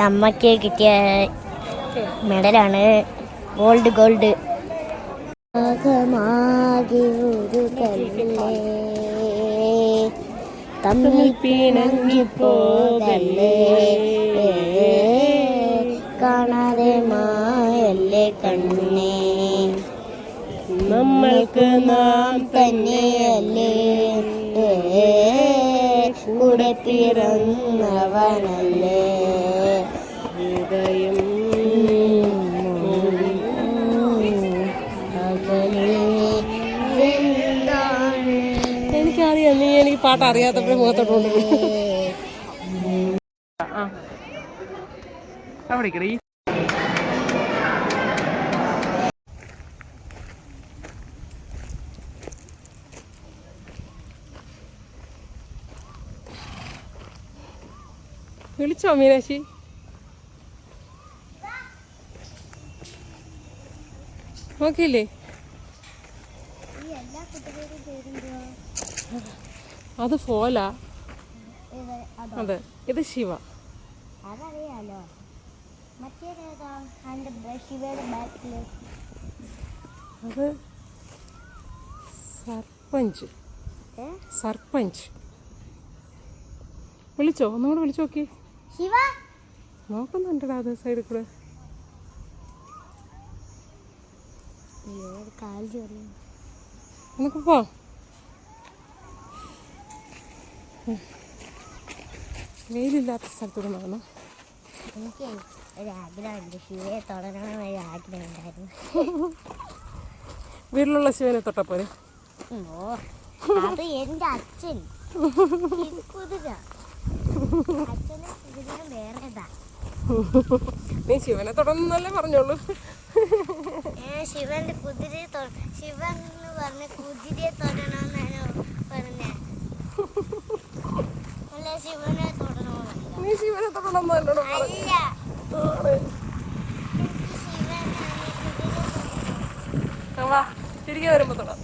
അമ്മക്ക് കിട്ടിയ മെഡലാണ്. ഗോൾഡ്. ഒരു കല്ലേ തമ്മിൽ പിണങ്ങിപ്പോകല്ലേ, കാണാതെ മായല്ലേ കണ്ണേ, നമ്മൾക്ക് നാം തന്നെയല്ലേ, കൂടെ പിറന്നവനല്ലേ, ഹൃദയം എനിക്കറിയാം. നീ എനിക്ക് പാട്ട് അറിയാത്തപ്പോഴും മുഖത്തോട്ടുണ്ട്. വിളിച്ചോ മീനാക്ഷി? നോക്കിയില്ലേ? അത് ഫോല. അതെ, ഇത് ശിവ. അതറിയാലോ. അത് സർപ്പഞ്ച്. വിളിച്ചോ? ഒന്നുകൂടെ വിളിച്ചു നോക്കി. നോക്കുന്നുണ്ടടാ അത് സൈഡിൽ കൂടെ. നമുക്ക് പോ. വെയിലില്ലാത്ത സ്ഥലത്തൂടെ നടന്നു. എനിക്ക് ഒരാഗ്രഹമുണ്ട്, ശിവയെ തൊടണമെന്നൊരു ആഗ്രഹമുണ്ടായിരുന്നു. വീട്ടിലുള്ള ശിവനെ തൊട്ടപ്പോലെ. അത് എൻ്റെ അച്ഛൻ കുതിര. അച്ഛനെ കുതിര വേറെതാ. നീ ശിവനെ തൊടണമെന്നല്ലേ പറഞ്ഞോളൂ. ശിവന്റെ കുതിരയെ ശിവൻ എന്ന് പറഞ്ഞ കുതിരയെ തൊടണമെന്നാണ് പറഞ്ഞേ. അല്ല, ശിവനെ തൊടണമെന്നല്ല. നീ ശിവനെ തൊടണമെന്നല്ലോ. തിരികെ വരുമ്പോ തൊടാം.